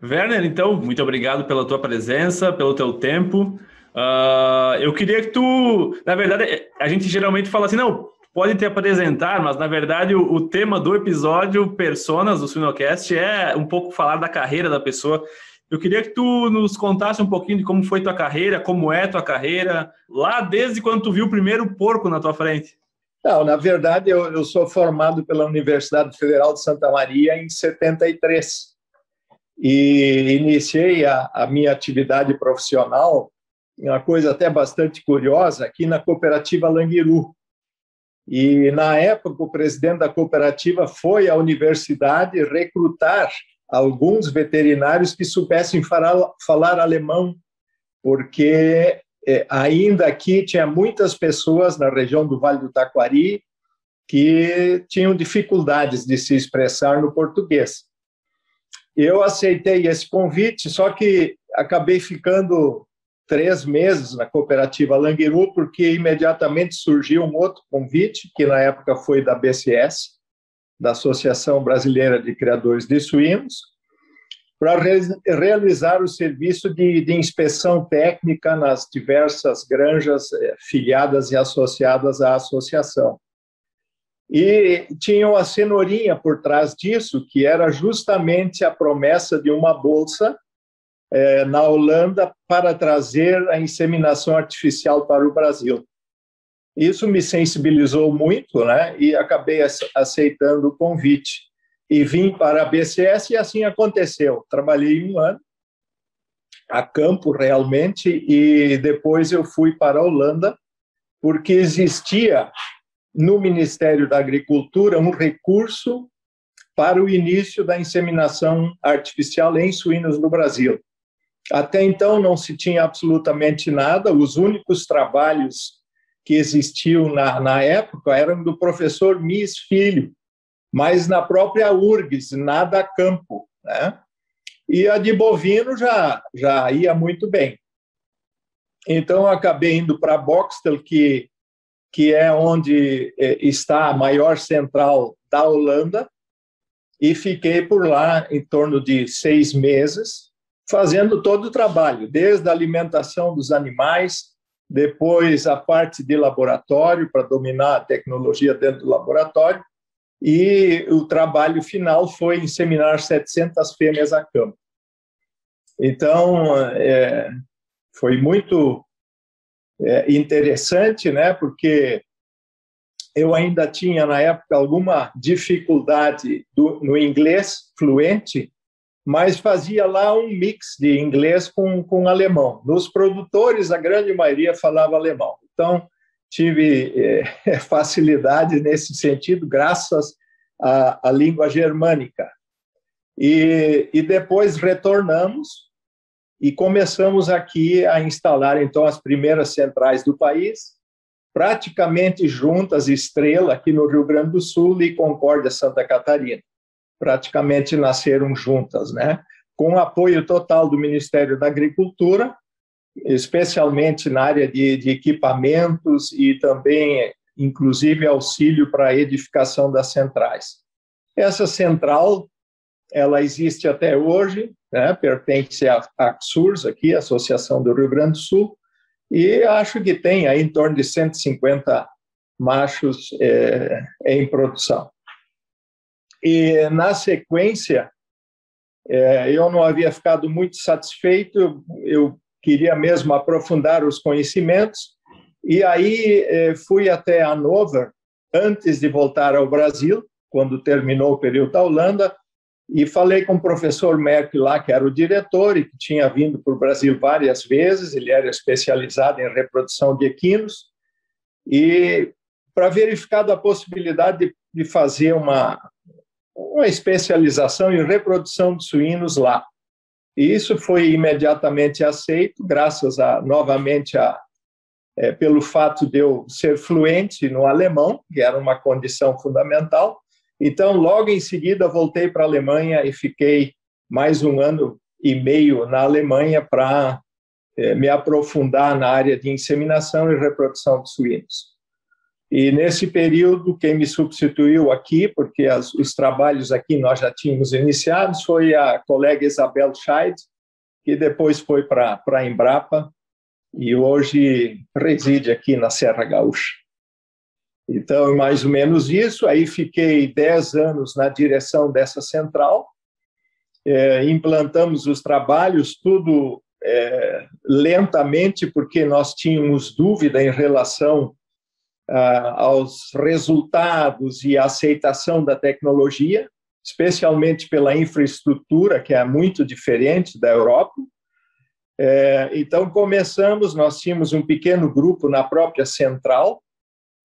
Werner, então, muito obrigado pela tua presença, pelo teu tempo. Eu queria que tu... Na verdade, a gente geralmente fala assim, não, pode te apresentar, mas, na verdade, o tema do episódio Personas do Suinocast é um pouco falar da carreira da pessoa. Eu queria que tu nos contasse um pouquinho de como foi tua carreira, como é tua carreira, lá desde quando tu viu o primeiro porco na tua frente. Não, na verdade, eu sou formado pela Universidade Federal de Santa Maria em 73 e iniciei a minha atividade profissional, uma coisa até bastante curiosa, aqui na cooperativa Languiru. E, na época, o presidente da cooperativa foi à universidade recrutar alguns veterinários que soubessem falar alemão, porque ainda aqui tinha muitas pessoas na região do Vale do Taquari que tinham dificuldades de se expressar no português. Eu aceitei esse convite, só que acabei ficando 3 meses na cooperativa Languiru, porque imediatamente surgiu um outro convite, que na época foi da BCS, da Associação Brasileira de Criadores de Suínos, para realizar o serviço de inspeção técnica nas diversas granjas filiadas e associadas à associação. E tinha uma cenourinha por trás disso, que era justamente a promessa de uma bolsa na Holanda para trazer a inseminação artificial para o Brasil. Isso me sensibilizou muito, né? E acabei aceitando o convite. E vim para a BCS e assim aconteceu. Trabalhei 1 ano a campo realmente e depois eu fui para a Holanda porque existia no Ministério da Agricultura um recurso para o início da inseminação artificial em suínos no Brasil. Até então não se tinha absolutamente nada, os únicos trabalhos que existiam na época eram do professor Mies Filho, mas na própria URGS, nada a campo, né? E a de bovino já ia muito bem. Então, eu acabei indo para Boxtel, que é onde está a maior central da Holanda, e fiquei por lá em torno de 6 meses, fazendo todo o trabalho, desde a alimentação dos animais, depois a parte de laboratório, para dominar a tecnologia dentro do laboratório, e o trabalho final foi inseminar 700 fêmeas a campo. Então, foi muito interessante, né? Porque eu ainda tinha, na época, alguma dificuldade no inglês fluente, mas fazia lá um mix de inglês com alemão. Nos produtores, a grande maioria falava alemão. Então, tive facilidade nesse sentido, graças à língua germânica. E depois retornamos e começamos aqui a instalar, então, as primeiras centrais do país, praticamente juntas, Estrela, aqui no Rio Grande do Sul, e Concórdia, Santa Catarina. Praticamente nasceram juntas, né? Com apoio total do Ministério da Agricultura, especialmente na área de equipamentos e também, inclusive, auxílio para a edificação das centrais. Essa central, ela existe até hoje, né? Pertence à AXURS, aqui, Associação do Rio Grande do Sul, e acho que tem aí em torno de 150 machos em produção. E, na sequência, eu não havia ficado muito satisfeito, eu queria mesmo aprofundar os conhecimentos, e aí fui até Hannover, antes de voltar ao Brasil, quando terminou o período da Holanda, e falei com o professor Merck lá, que era o diretor, e que tinha vindo para o Brasil várias vezes, ele era especializado em reprodução de equinos, e para verificar a possibilidade de fazer uma especialização em reprodução de suínos lá. E isso foi imediatamente aceito, graças novamente pelo fato de eu ser fluente no alemão, que era uma condição fundamental. Então, logo em seguida, voltei para a Alemanha e fiquei mais 1 ano e meio na Alemanha para me aprofundar na área de inseminação e reprodução de suínos. E nesse período, quem me substituiu aqui, porque os trabalhos aqui nós já tínhamos iniciados, foi a colega Isabel Scheid, que depois foi para a Embrapa e hoje reside aqui na Serra Gaúcha. Então, mais ou menos isso. Aí fiquei 10 anos na direção dessa central, implantamos os trabalhos, tudo lentamente, porque nós tínhamos dúvida em relação aos resultados e à aceitação da tecnologia, especialmente pela infraestrutura, que é muito diferente da Europa. Então, nós tínhamos um pequeno grupo na própria central,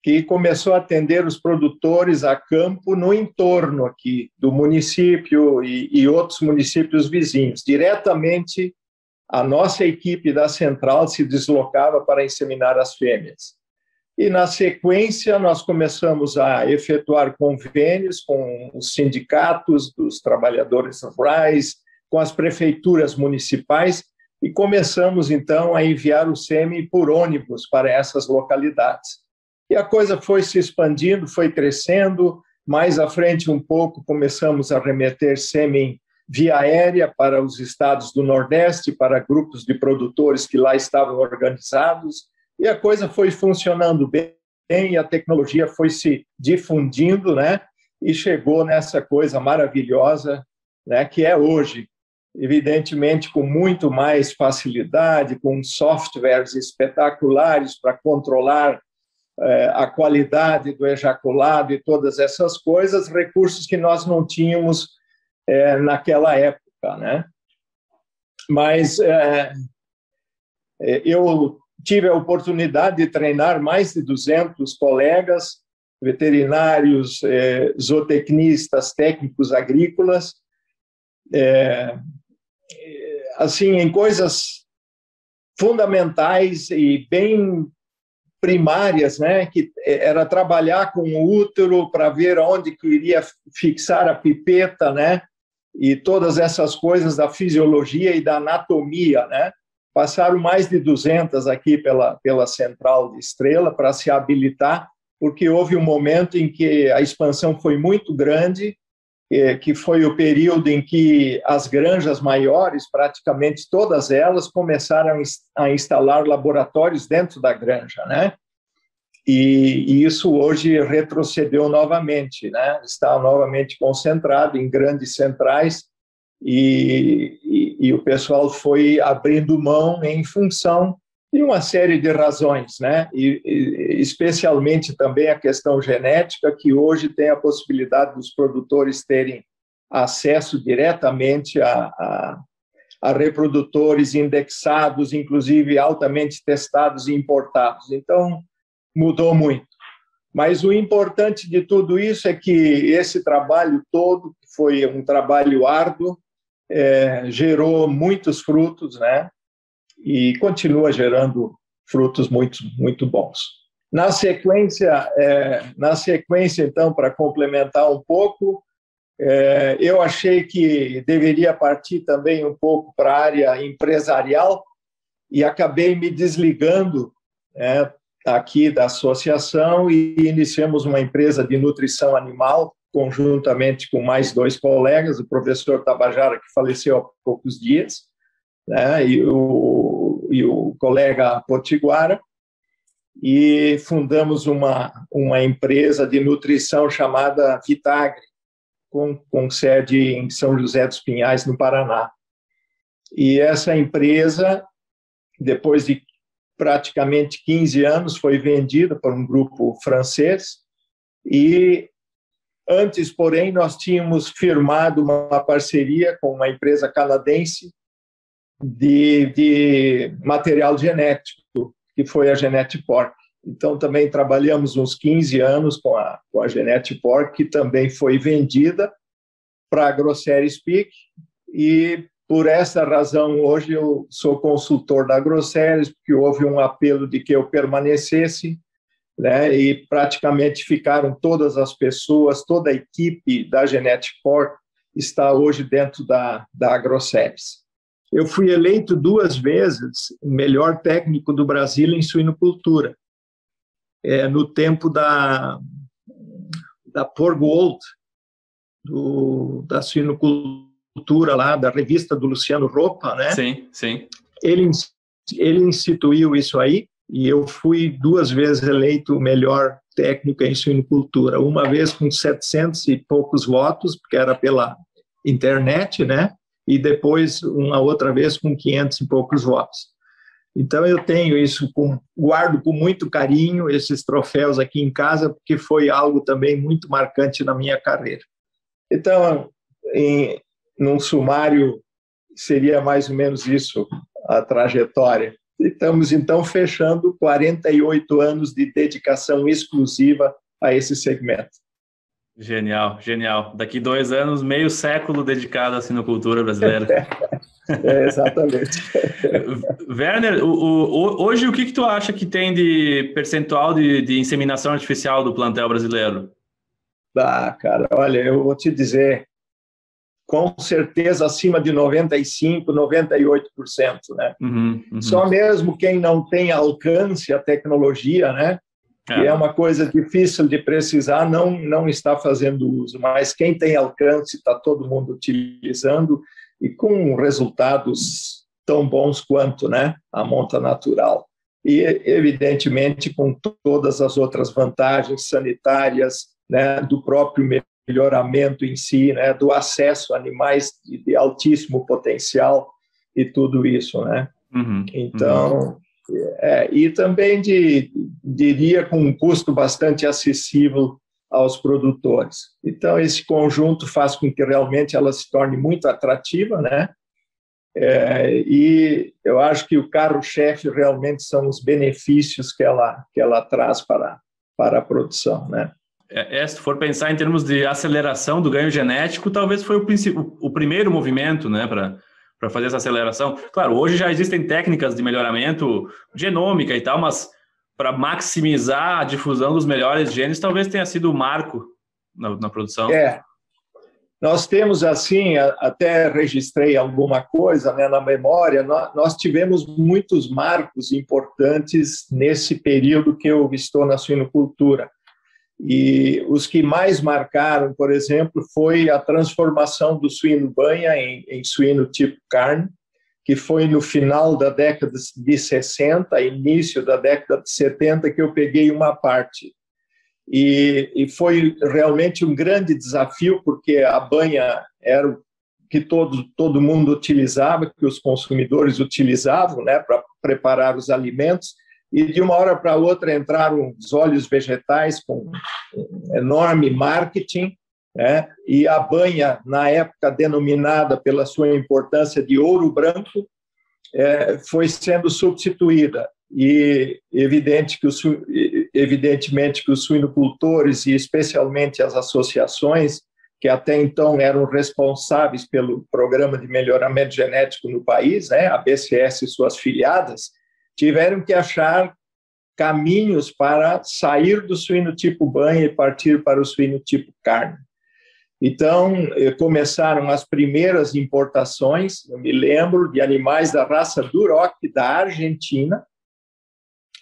que começou a atender os produtores a campo no entorno aqui do município e outros municípios vizinhos. Diretamente, a nossa equipe da central se deslocava para inseminar as fêmeas. E, na sequência, nós começamos a efetuar convênios com os sindicatos dos trabalhadores rurais, com as prefeituras municipais, e começamos, então, a enviar o sêmen por ônibus para essas localidades. E a coisa foi se expandindo, foi crescendo. Mais à frente, um pouco, começamos a remeter sêmen via aérea para os estados do Nordeste, para grupos de produtores que lá estavam organizados. E a coisa foi funcionando bem, e a tecnologia foi se difundindo, né? E chegou nessa coisa maravilhosa, né, que é hoje. Evidentemente, com muito mais facilidade, com softwares espetaculares para controlar a qualidade do ejaculado e todas essas coisas, recursos que nós não tínhamos naquela época, né? Mas eu tive a oportunidade de treinar mais de 200 colegas, veterinários, zootecnistas, técnicos agrícolas, assim, em coisas fundamentais e bem primárias, né, que era trabalhar com o útero para ver onde que iria fixar a pipeta, né, e todas essas coisas da fisiologia e da anatomia, né. Passaram mais de 200 aqui pela Central de Estrela para se habilitar, porque houve um momento em que a expansão foi muito grande, que foi o período em que as granjas maiores, praticamente todas elas, começaram a instalar laboratórios dentro da granja, né? E isso hoje retrocedeu novamente, né? Está novamente concentrado em grandes centrais e o pessoal foi abrindo mão em função de uma série de razões, né? E especialmente também a questão genética, que hoje tem a possibilidade dos produtores terem acesso diretamente a reprodutores indexados, inclusive altamente testados e importados. Então, mudou muito. Mas o importante de tudo isso é que esse trabalho todo, que foi um trabalho árduo, gerou muitos frutos, né? E continua gerando frutos muito, muito bons. Na sequência, então, para complementar um pouco, eu achei que deveria partir também um pouco para a área empresarial e acabei me desligando, aqui da associação e iniciamos uma empresa de nutrição animal, conjuntamente com mais 2 colegas, o professor Tabajara, que faleceu há poucos dias, né, e o colega Potiguara, e fundamos uma empresa de nutrição chamada Vitagre, com sede em São José dos Pinhais, no Paraná. E essa empresa, depois de praticamente 15 anos, foi vendida por um grupo francês e antes, porém, nós tínhamos firmado uma parceria com uma empresa canadense de material genético, que foi a Genetiporc. Então, também trabalhamos uns 15 anos com a Genetiporc, que também foi vendida para a Grosseries Speak, e por essa razão, hoje eu sou consultor da Grosseries, porque houve um apelo de que eu permanecesse, né, e praticamente ficaram todas as pessoas, toda a equipe da Genetiporc está hoje dentro da Grosseries. Eu fui eleito 2 vezes o melhor técnico do Brasil em suinocultura. no tempo da Porgold, da suinocultura lá, da revista do Luciano Ropa, né? Sim, sim. Ele instituiu isso aí, e eu fui 2 vezes eleito o melhor técnico em suinocultura, uma vez com 700 e poucos votos, porque era pela internet, né? E depois uma outra vez com 500 e poucos votos. Então eu tenho isso, guardo com muito carinho esses troféus aqui em casa, porque foi algo também muito marcante na minha carreira. Então, num sumário, seria mais ou menos isso a trajetória. Estamos, então, fechando 48 anos de dedicação exclusiva a esse segmento. Genial, genial. Daqui 2 anos, meio século dedicado à suinocultura brasileira. Exatamente. Werner, hoje o que tu acha que tem de percentual de inseminação artificial do plantel brasileiro? Cara, olha, eu vou te dizer, com certeza acima de 95%, 98%, né? Só mesmo quem não tem alcance à tecnologia, né? Que é uma coisa difícil de precisar, não está fazendo uso, mas quem tem alcance está todo mundo utilizando e com resultados tão bons quanto, né? A monta natural. E, evidentemente, com todas as outras vantagens sanitárias, né? Do próprio melhoramento em si, né, do acesso a animais de altíssimo potencial e tudo isso, né? Então, e também diria com um custo bastante acessível aos produtores. Então, esse conjunto faz com que realmente ela se torne muito atrativa, né? E eu acho que o carro-chefe realmente são os benefícios que ela traz para a produção, né? Se for pensar em termos de aceleração do ganho genético, talvez foi o primeiro movimento, né, para fazer essa aceleração. Claro, hoje já existem técnicas de melhoramento genômica e tal, mas para maximizar a difusão dos melhores genes, talvez tenha sido o marco na produção. Nós temos, assim, até registrei alguma coisa, né, na memória, nós tivemos muitos marcos importantes nesse período que eu estou na suinocultura. E os que mais marcaram, por exemplo, foi a transformação do suíno-banha em suíno tipo carne, que foi no final da década de 60, início da década de 70, que eu peguei uma parte. E foi realmente um grande desafio, porque a banha era o que todo mundo utilizava, que os consumidores utilizavam, né, para preparar os alimentos. E de uma hora para outra entraram os óleos vegetais com um enorme marketing, né? E a banha, na época denominada pela sua importância de ouro branco, foi sendo substituída. E evidentemente que os suinocultores, e especialmente as associações, que até então eram responsáveis pelo programa de melhoramento genético no país, né? A BCS e suas filiadas, tiveram que achar caminhos para sair do suíno tipo banha e partir para o suíno tipo carne. Então, começaram as primeiras importações, eu me lembro, de animais da raça Duroc, da Argentina,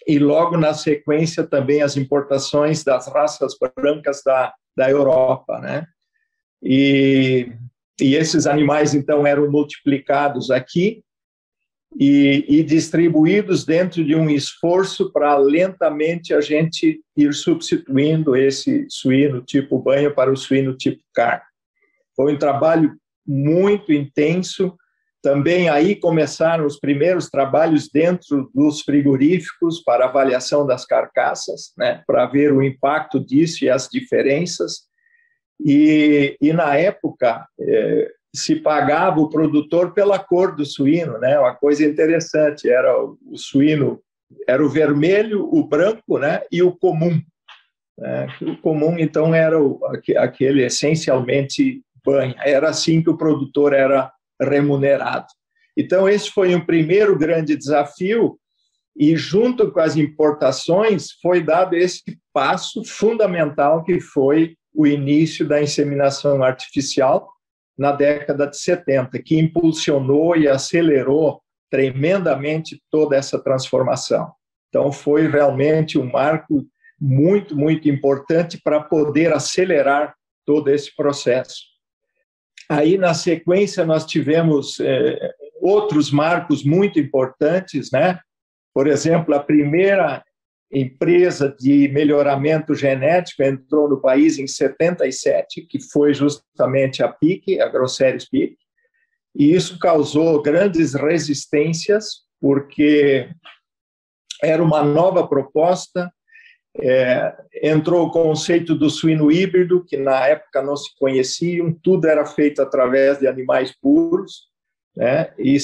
e logo na sequência também as importações das raças brancas da Europa, né? E esses animais, então, eram multiplicados aqui, e distribuídos dentro de um esforço para lentamente a gente ir substituindo esse suíno tipo banha para o suíno tipo carne. Foi um trabalho muito intenso. Também aí começaram os primeiros trabalhos dentro dos frigoríficos para avaliação das carcaças, né, para ver o impacto disso e as diferenças. E na época se pagava o produtor pela cor do suíno, né? Uma coisa interessante, era o suíno, era o vermelho, o branco, né? E o comum. Né? O comum, então, era aquele essencialmente banha. Era assim que o produtor era remunerado. Então, esse foi um primeiro grande desafio, e junto com as importações foi dado esse passo fundamental que foi o início da inseminação artificial, na década de 70, que impulsionou e acelerou tremendamente toda essa transformação. Então, foi realmente um marco muito, muito importante para poder acelerar todo esse processo. Aí, na sequência, nós tivemos outros marcos muito importantes, né? Por exemplo, a primeira empresa de melhoramento genético entrou no país em 77, que foi justamente a PIC, a Grosseries PIC, e isso causou grandes resistências, porque era uma nova proposta. Entrou o conceito do suíno híbrido, que na época não se conheciam, tudo era feito através de animais puros, né? E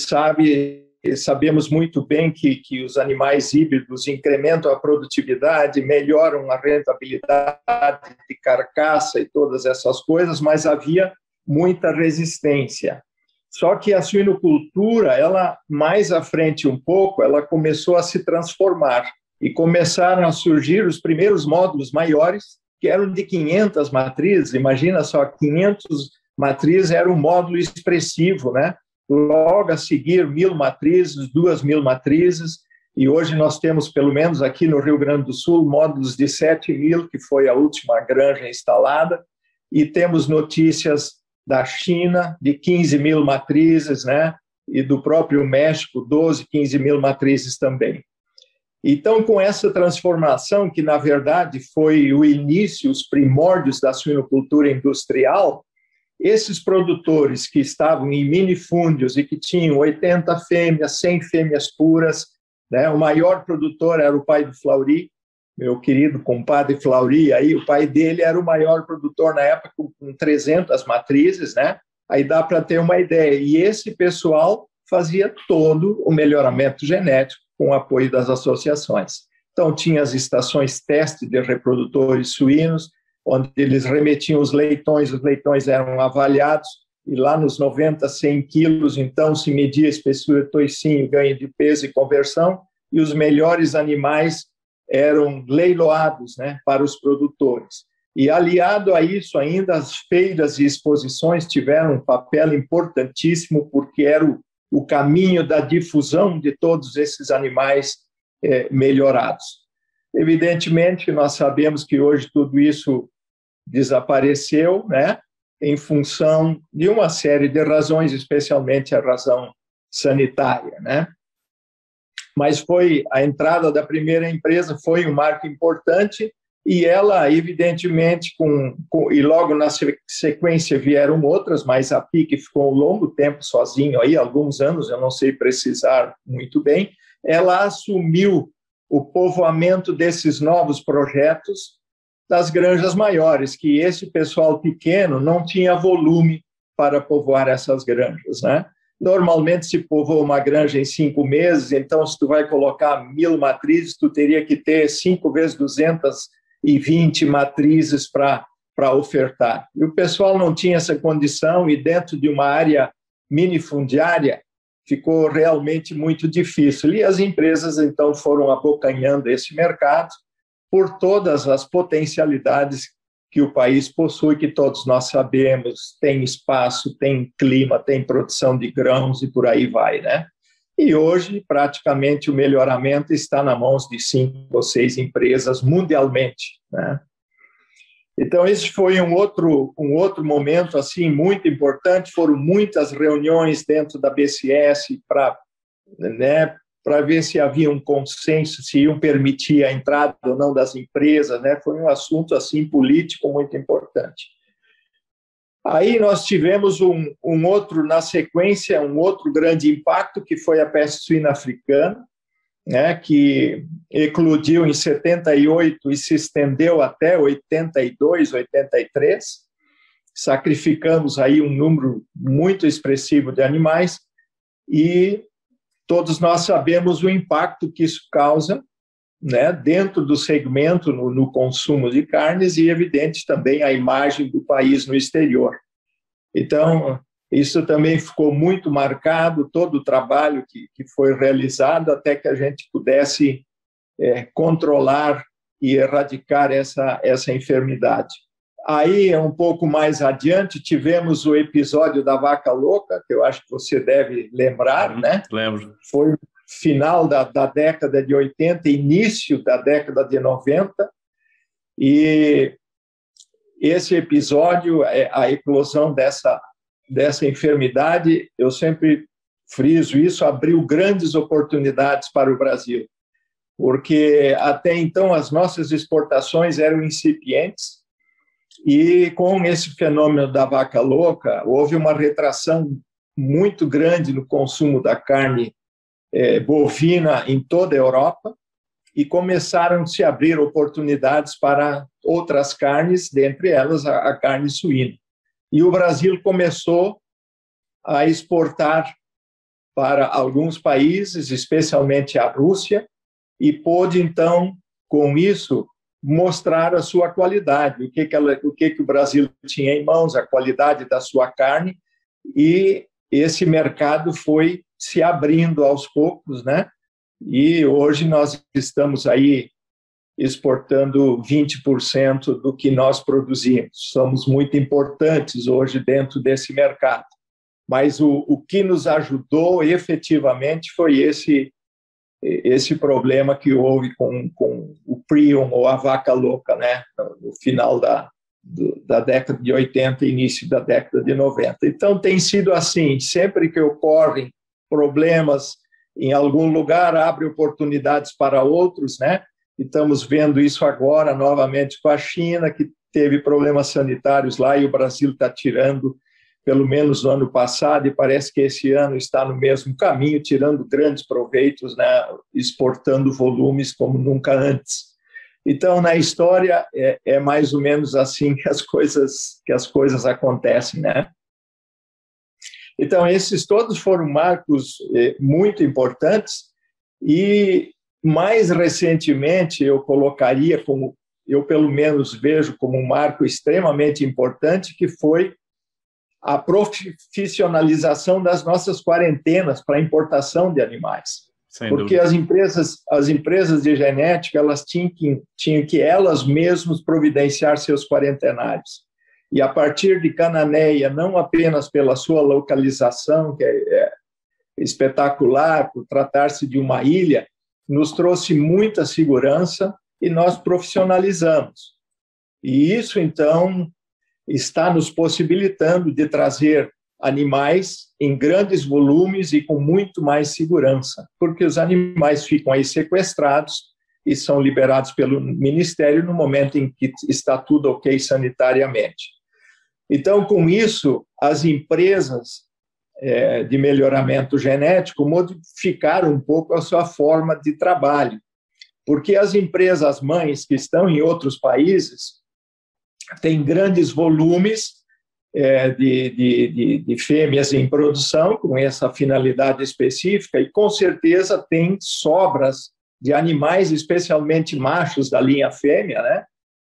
sabemos muito bem que os animais híbridos incrementam a produtividade, melhoram a rentabilidade de carcaça e todas essas coisas, mas havia muita resistência. Só que a suinocultura, ela mais à frente um pouco, ela começou a se transformar e começaram a surgir os primeiros módulos maiores, que eram de 500 matrizes. Imagina só, 500 matrizes era um módulo expressivo, né? Logo a seguir, 1.000 matrizes, 2.000 matrizes, e hoje nós temos, pelo menos aqui no Rio Grande do Sul, módulos de 7.000, que foi a última granja instalada, e temos notícias da China de 15.000 matrizes, né? E do próprio México, 12, 15.000 matrizes também. Então, com essa transformação, que na verdade foi o início, os primórdios da suinocultura industrial, esses produtores que estavam em minifúndios e que tinham 80 fêmeas, 100 fêmeas puras, né? O maior produtor era o pai do Flaury, meu querido compadre Flaury, aí o pai dele era o maior produtor na época, com 300 matrizes, né? Aí dá para ter uma ideia. E esse pessoal fazia todo o melhoramento genético com o apoio das associações. Então, tinha as estações teste de reprodutores suínos, onde eles remetiam os leitões eram avaliados, e lá nos 90, 100 quilos, então, se media a espessura de toicinho, ganho de peso e conversão, e os melhores animais eram leiloados, né, para os produtores. E, aliado a isso, ainda as feiras e exposições tiveram um papel importantíssimo, porque era o caminho da difusão de todos esses animais melhorados. Evidentemente, nós sabemos que hoje tudo isso desapareceu, né, em função de uma série de razões, especialmente a razão sanitária, né? Mas foi a entrada da primeira empresa, foi um marco importante, e ela, evidentemente, e logo na sequência vieram outras, mas a PIC ficou um longo tempo sozinho, aí, alguns anos, eu não sei precisar muito bem, ela assumiu o povoamento desses novos projetos das granjas maiores, que esse pessoal pequeno não tinha volume para povoar essas granjas, né? Normalmente se povoa uma granja em 5 meses, então se tu vai colocar 1.000 matrizes, tu teria que ter 5 vezes 220 matrizes para ofertar. E o pessoal não tinha essa condição, e dentro de uma área minifundiária ficou realmente muito difícil. E as empresas, então, foram abocanhando esse mercado por todas as potencialidades que o país possui, que todos nós sabemos, tem espaço, tem clima, tem produção de grãos e por aí vai, né? E hoje, praticamente, o melhoramento está nas mãos de 5 ou 6 empresas mundialmente, né? Então, esse foi um outro momento assim muito importante. Foram muitas reuniões dentro da BCS para ver se havia um consenso, se iam permitir a entrada ou não das empresas, né? Foi um assunto assim político muito importante. Aí nós tivemos na sequência, um outro grande impacto, que foi a peste suína africana, né, que eclodiu em 78 e se estendeu até 82, 83. Sacrificamos aí um número muito expressivo de animais, e todos nós sabemos o impacto que isso causa, né, dentro do segmento, no consumo de carnes, e, evidente, também a imagem do país no exterior. Então, isso também ficou muito marcado, todo o trabalho que foi realizado, até que a gente pudesse controlar e erradicar essa enfermidade. Aí, um pouco mais adiante, tivemos o episódio da vaca louca, que eu acho que você deve lembrar, né? Lembro. Foi final da década de 80, início da década de 90, E esse episódio, a eclosão dessa enfermidade, eu sempre friso isso, abriu grandes oportunidades para o Brasil, porque até então as nossas exportações eram incipientes e com esse fenômeno da vaca louca, houve uma retração muito grande no consumo da carne bovina em toda a Europa e começaram a se abrir oportunidades para outras carnes, dentre elas a carne suína. E o Brasil começou a exportar para alguns países, especialmente a Rússia, e pôde, então, com isso, mostrar a sua qualidade, o que o Brasil tinha em mãos, a qualidade da sua carne, e esse mercado foi se abrindo aos poucos, né? E hoje nós estamos aí exportando 20% do que nós produzimos. Somos muito importantes hoje dentro desse mercado. Mas o que nos ajudou efetivamente foi esse problema que houve com o prion, ou a vaca louca, né? No final da década de 80 e início da década de 90. Então, tem sido assim, sempre que ocorrem problemas em algum lugar, abre oportunidades para outros, né? E estamos vendo isso agora novamente com a China, que teve problemas sanitários lá e o Brasil está tirando, pelo menos no ano passado, e parece que esse ano está no mesmo caminho, tirando grandes proveitos, né? Exportando volumes como nunca antes. Então, na história, é mais ou menos assim que as coisas acontecem, né? Então, esses todos foram marcos muito importantes e, mais recentemente, eu colocaria como, eu pelo menos vejo como um marco extremamente importante, que foi a profissionalização das nossas quarentenas para importação de animais. Sem Porque as empresas de genética, elas tinham que elas mesmas providenciar seus quarentenários. E a partir de Cananéia, não apenas pela sua localização, que é espetacular, por tratar-se de uma ilha, nos trouxe muita segurança e nós profissionalizamos. E isso, então, está nos possibilitando de trazer animais em grandes volumes e com muito mais segurança, porque os animais ficam aí sequestrados e são liberados pelo Ministério no momento em que está tudo ok sanitariamente. Então, com isso, as empresas de melhoramento genético modificaram um pouco a sua forma de trabalho, porque as empresas mães que estão em outros países têm grandes volumes de fêmeas em produção, com essa finalidade específica, e com certeza tem sobras de animais, especialmente machos da linha fêmea, né?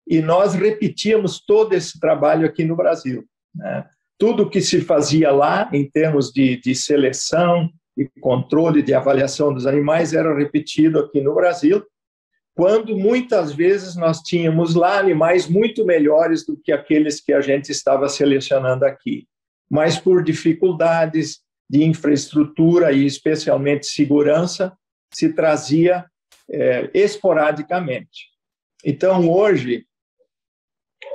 E nós repetíamos todo esse trabalho aqui no Brasil, né? Tudo que se fazia lá, em termos de seleção, de controle, de avaliação dos animais, era repetido aqui no Brasil, quando muitas vezes nós tínhamos lá animais muito melhores do que aqueles que a gente estava selecionando aqui. Mas por dificuldades de infraestrutura e especialmente segurança, se trazia esporadicamente. Então, hoje,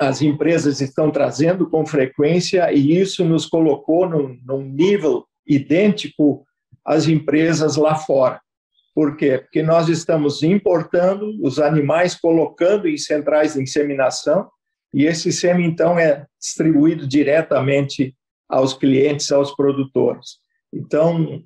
as empresas estão trazendo com frequência e isso nos colocou num nível idêntico às empresas lá fora. Por quê? Porque nós estamos importando os animais, colocando em centrais de inseminação, e esse sêmen, então, é distribuído diretamente aos clientes, aos produtores. Então,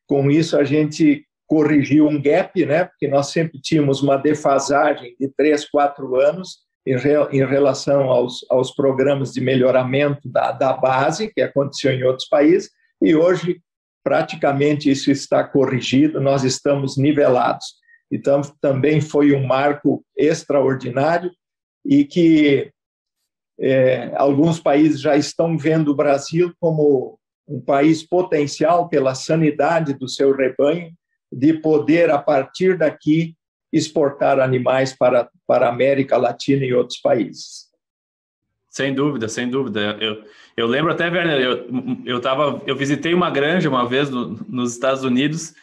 com isso, a gente corrigiu um gap, né? Porque nós sempre tínhamos uma defasagem de 3, 4 anos em relação aos programas de melhoramento da base, que aconteceu em outros países, e hoje, praticamente, isso está corrigido, nós estamos nivelados. Então, também foi um marco extraordinário e que alguns países já estão vendo o Brasil como um país potencial pela sanidade do seu rebanho, de poder, a partir daqui, exportar animais para a América Latina e outros países. Sem dúvida, sem dúvida. Eu lembro até, Werner, eu visitei uma granja uma vez nos Estados Unidos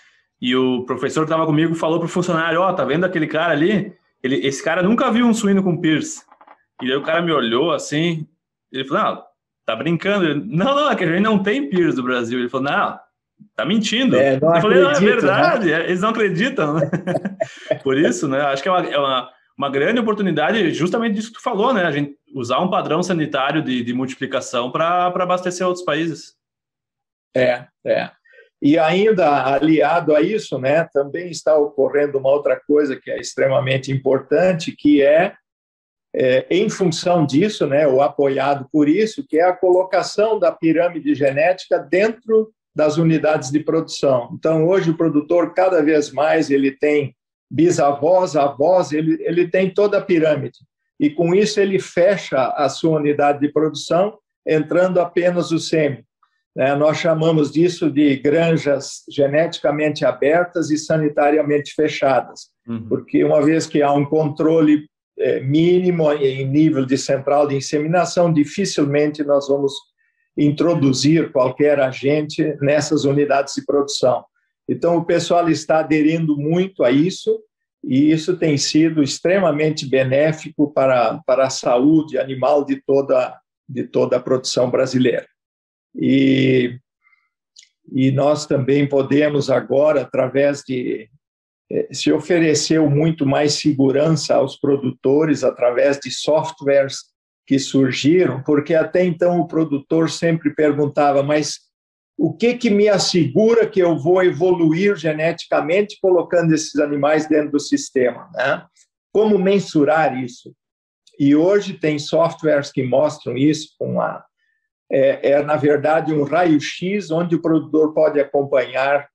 e o professor que estava comigo falou para o funcionário, tá vendo aquele cara ali? esse cara nunca viu um suíno com piercing. E daí o cara me olhou assim, ele falou, não, tá brincando. Não, é que a gente não tem piercing no Brasil. Ele falou, não, tá mentindo. Não Eu falei, não, é acredito, verdade, né? eles não acreditam, né? Por isso, né, acho que é uma grande oportunidade, justamente disso que tu falou, né, a gente usar um padrão sanitário de multiplicação para abastecer outros países. É. E ainda aliado a isso, né, também está ocorrendo uma outra coisa que é extremamente importante, que em função disso, né, ou apoiado por isso, que é a colocação da pirâmide genética dentro das unidades de produção. Então, hoje o produtor, cada vez mais, ele tem bisavós, avós, ele tem toda a pirâmide. E com isso ele fecha a sua unidade de produção, entrando apenas o sêmen. Nós chamamos disso de granjas geneticamente abertas e sanitariamente fechadas, porque uma vez que há um controle mínimo em nível de central de inseminação, dificilmente nós vamos introduzir qualquer agente nessas unidades de produção. Então, o pessoal está aderindo muito a isso, e isso tem sido extremamente benéfico para a saúde animal de toda a produção brasileira. E nós também podemos agora, através se ofereceu muito mais segurança aos produtores através de softwares que surgiram, porque até então o produtor sempre perguntava, mas o que me assegura que eu vou evoluir geneticamente colocando esses animais dentro do sistema, né? Como mensurar isso? E hoje tem softwares que mostram isso com na verdade, um raio-x onde o produtor pode acompanhar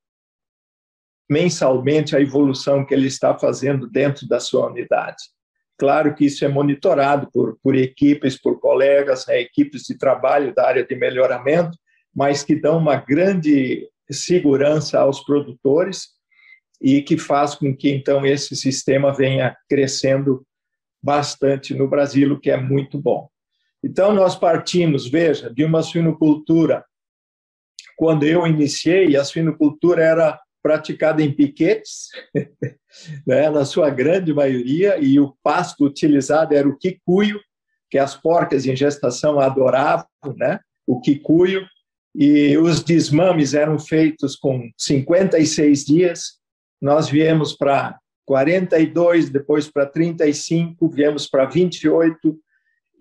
mensalmente a evolução que ele está fazendo dentro da sua unidade. Claro que isso é monitorado por equipes, por colegas, né, equipes de trabalho da área de melhoramento, mas que dão uma grande segurança aos produtores e que faz com que, então, esse sistema venha crescendo bastante no Brasil, o que é muito bom. Então, nós partimos, veja, de uma suinocultura. Quando eu iniciei, a suinocultura era praticada em piquetes, né, na sua grande maioria, e o pasto utilizado era o quicuio, que as porcas em gestação adoravam, né, o quicuio, e os desmames eram feitos com 56 dias. Nós viemos para 42, depois para 35, viemos para 28,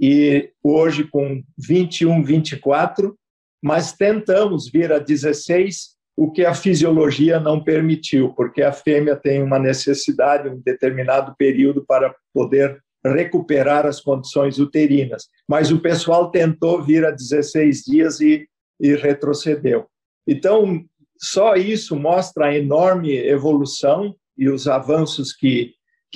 e hoje com 21, 24, mas tentamos vir a 16, o que a fisiologia não permitiu, porque a fêmea tem uma necessidade, um determinado período para poder recuperar as condições uterinas. Mas o pessoal tentou vir a 16 dias e retrocedeu. Então, só isso mostra a enorme evolução e os avanços que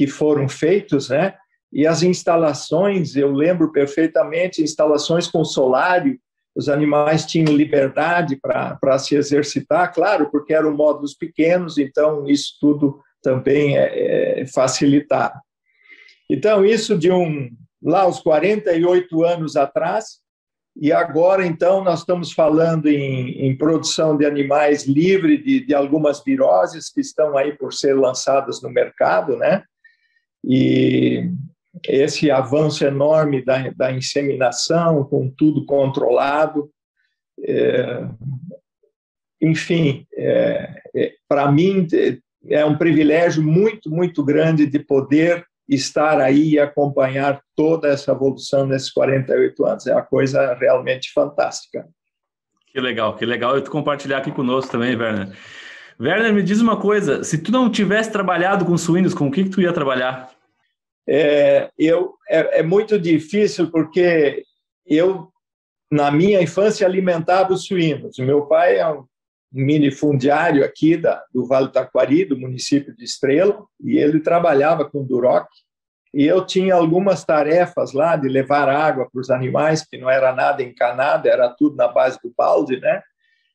foram feitos, né? E as instalações, eu lembro perfeitamente, instalações com solário, os animais tinham liberdade para se exercitar, claro, porque eram módulos pequenos, então isso tudo também é facilitado. Então, isso lá aos 48 anos atrás, e agora, então, nós estamos falando em produção de animais livre de algumas viroses que estão aí por ser lançadas no mercado, né? E esse avanço enorme da inseminação, com tudo controlado. Enfim, para mim é um privilégio muito, muito grande de poder estar aí e acompanhar toda essa evolução nesses 48 anos. É uma coisa realmente fantástica. Que legal tu compartilhar aqui conosco também, Werner. Werner, me diz uma coisa, se tu não tivesse trabalhado com suínos, com o que tu ia trabalhar? É muito difícil, porque eu, na minha infância, alimentava os suínos. Meu pai é um minifundiário aqui do Vale do Taquari, do município de Estrela, e ele trabalhava com duroc, e eu tinha algumas tarefas lá de levar água para os animais, que não era nada encanado, era tudo na base do balde, né?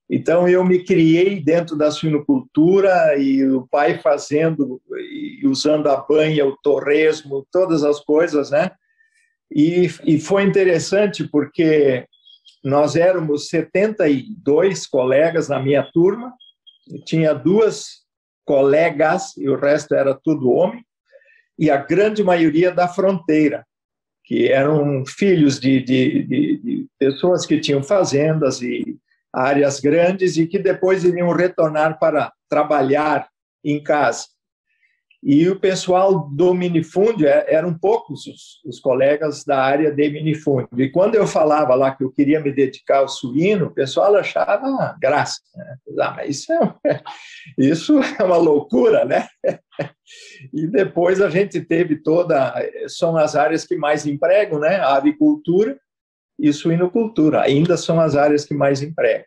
Então, eu me criei dentro da suinocultura, e o pai fazendo e usando a banha, o torresmo, todas as coisas, né? E foi interessante porque nós éramos 72 colegas na minha turma, tinha 2 colegas e o resto era tudo homem, e a grande maioria da fronteira, que eram filhos de pessoas que tinham fazendas e áreas grandes e que depois iriam retornar para trabalhar em casa. E o pessoal do minifúndio, eram poucos os colegas da área de minifúndio. E quando eu falava lá que eu queria me dedicar ao suíno, o pessoal achava graça, né? Mas isso é uma loucura, né? E depois a gente teve são as áreas que mais empregam, né? A avicultura e suinocultura, ainda são as áreas que mais empregam.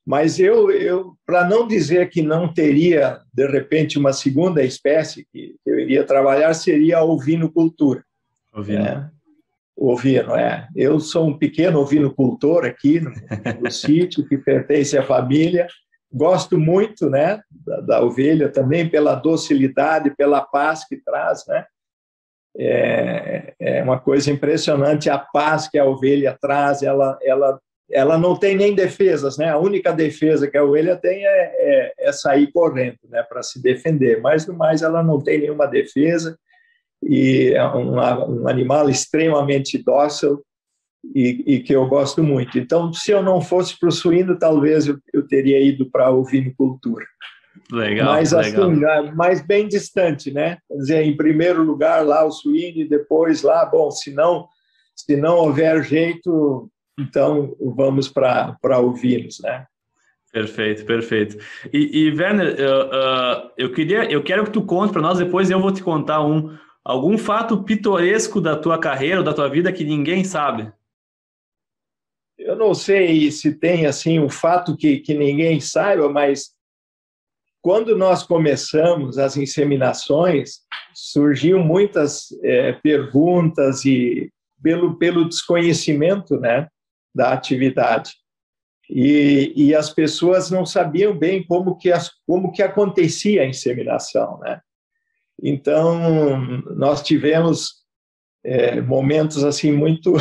Mas eu para não dizer que não teria, de repente, uma segunda espécie que eu iria trabalhar, seria a ovinocultura. Ovino. Ovino, Eu sou um pequeno ovinocultor aqui no sítio, que pertence à família. Gosto muito, né, da ovelha também, pela docilidade, pela paz que traz, né? É uma coisa impressionante a paz que a ovelha traz. Ela não tem nem defesas, né? A única defesa que a ovelha tem é sair correndo, né, para se defender. Mas, no mais, ela não tem nenhuma defesa e é um animal extremamente dócil e que eu gosto muito. Então, se eu não fosse para o suíno, talvez eu teria ido para a ovinocultura. Legal, mas legal. Assim, mais bem distante, né? Quer dizer, em primeiro lugar lá o suíno e depois lá, bom, se não houver jeito, então vamos para ovinos, né? Perfeito, perfeito. E Werner, eu quero que tu conte para nós, depois eu vou te contar algum fato pitoresco da tua carreira ou da tua vida que ninguém sabe. Eu não sei se tem assim um fato que ninguém saiba, mas quando nós começamos as inseminações, surgiam muitas perguntas e pelo desconhecimento, né, da atividade. E as pessoas não sabiam bem como que acontecia a inseminação, né? Então, nós tivemos momentos assim muito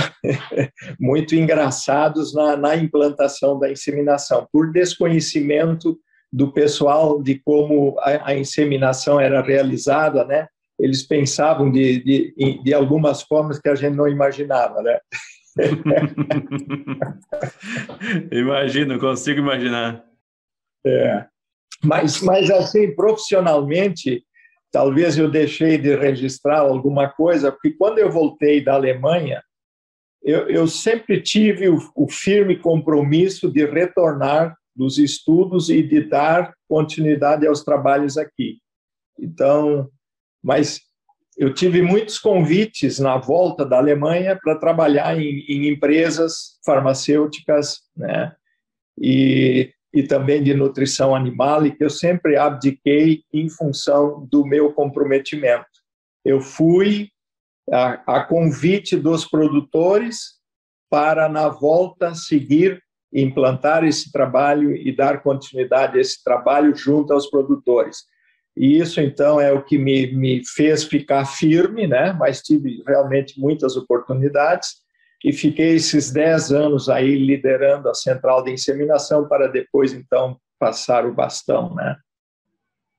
muito engraçados na implantação da inseminação, por desconhecimento do pessoal de como a inseminação era realizada, né? Eles pensavam de algumas formas que a gente não imaginava, né? Imagino, consigo imaginar. Mas assim, profissionalmente, talvez eu deixei de registrar alguma coisa, porque quando eu voltei da Alemanha, eu sempre tive o firme compromisso de retornar dos estudos e de dar continuidade aos trabalhos aqui. Então, mas eu tive muitos convites na volta da Alemanha para trabalhar em empresas farmacêuticas, né? E também de nutrição animal, e que eu sempre abdiquei em função do meu comprometimento. Eu fui a convite dos produtores para, na volta, seguir, implantar esse trabalho e dar continuidade a esse trabalho junto aos produtores. E isso, então, é o que me fez ficar firme, né? Mas tive realmente muitas oportunidades e fiquei esses 10 anos aí liderando a central de inseminação para depois, então, passar o bastão, né?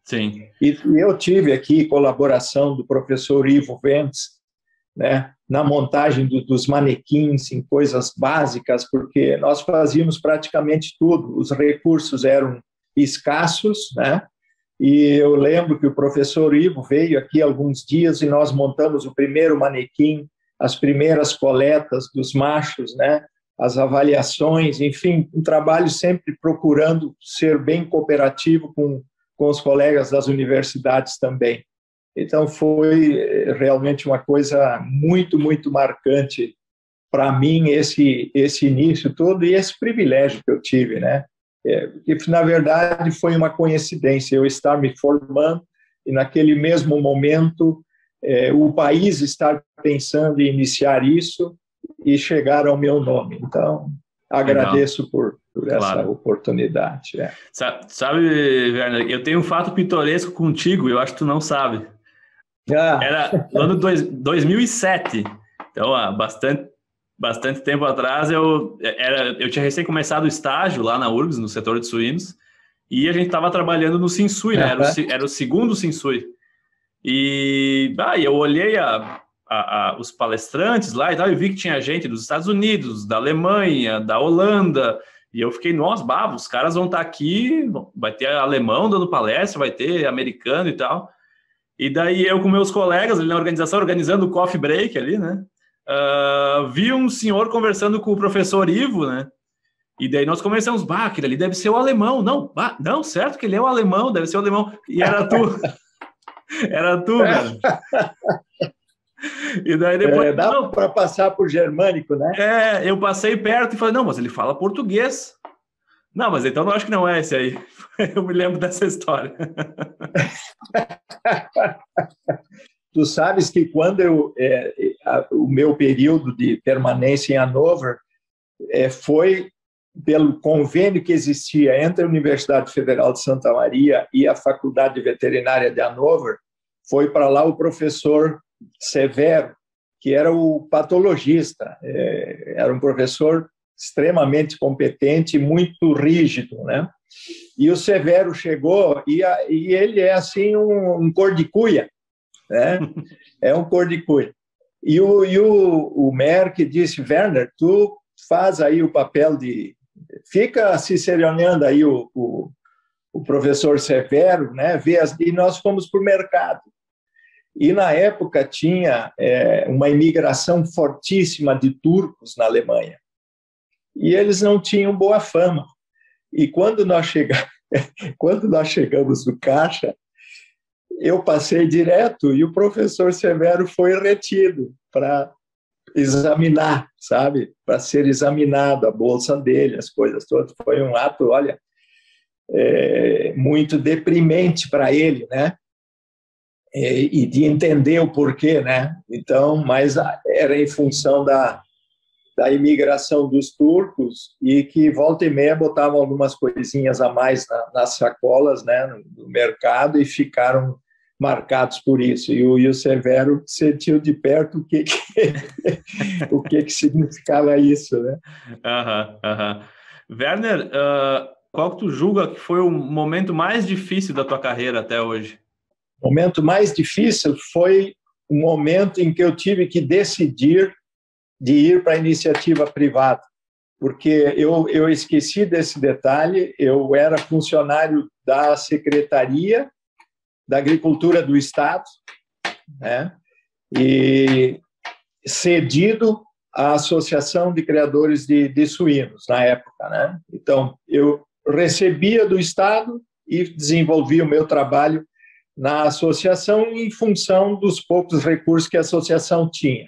Sim. E eu tive aqui colaboração do professor Ivo Ventes, né, na montagem dos manequins, em coisas básicas, porque nós fazíamos praticamente tudo, os recursos eram escassos, né? E eu lembro que o professor Ivo veio aqui alguns dias e nós montamos o primeiro manequim, as primeiras coletas dos machos, né? As avaliações, enfim, um trabalho sempre procurando ser bem cooperativo com os colegas das universidades também. Então, foi realmente uma coisa muito, muito marcante para mim, esse início todo e esse privilégio que eu tive, né? Que, na verdade, foi uma coincidência eu estar me formando e, naquele mesmo momento, o país estar pensando em iniciar isso e chegar ao meu nome. Então, agradeço por essa oportunidade. Sabe, Werner, eu tenho um fato pitoresco contigo, eu acho que tu não sabe. Era no ano 2007, então há bastante tempo atrás. Eu tinha recém começado o estágio lá na URGS, no setor de suínos, e a gente estava trabalhando no Sinsui, né? Era o segundo Sinsui. E eu olhei os palestrantes lá e tal, e vi que tinha gente dos Estados Unidos, da Alemanha, da Holanda, e eu fiquei, nossa, os caras vão estar aqui, vai ter alemão dando palestra, vai ter americano e tal. E daí eu com meus colegas ali na organização, organizando o coffee break ali, né? Vi um senhor conversando com o professor Ivo, né? E daí nós começamos, aquele ali deve ser o alemão. Não, certo que ele é o alemão, deve ser o alemão. E era tu. Era tu, cara. E daí depois... dá para passar por germânico, né? Eu passei perto e falei, não, mas ele fala português. Não, mas então eu acho que não é esse aí. Eu me lembro dessa história. Tu sabes que quando o meu período de permanência em Hannover foi pelo convênio que existia entre a Universidade Federal de Santa Maria e a Faculdade Veterinária de Hannover, foi para lá o professor Severo, que era o patologista, era um professor extremamente competente e muito rígido, né? E o Severo chegou e ele é assim um cor de cuia, né? É um cor de cuia. E o Merck disse, Werner, tu faz aí o papel de... Fica ciceroneando aí o professor Severo, né? E nós fomos para o mercado. E, na época, tinha uma imigração fortíssima de turcos na Alemanha. E eles não tinham boa fama. E quando nós chegamos no caixa, eu passei direto e o professor Severo foi retido para examinar, sabe? Para ser examinado, a bolsa dele, as coisas todas. Foi um ato, olha, muito deprimente para ele, né? E de entender o porquê, né? Então, mas era em função da imigração dos turcos e que volta e meia botavam algumas coisinhas a mais nas sacolas, né, no mercado, e ficaram marcados por isso. E o Severo sentiu de perto o que significava isso, né? Werner, qual que tu julga que foi o momento mais difícil da tua carreira até hoje? O momento mais difícil foi o momento em que eu tive que decidir de ir para a iniciativa privada, porque eu esqueci desse detalhe, eu era funcionário da Secretaria da Agricultura do Estado, né, e cedido à Associação de Criadores de Suínos, na época, né? Então, eu recebia do Estado e desenvolvia o meu trabalho na associação em função dos poucos recursos que a associação tinha.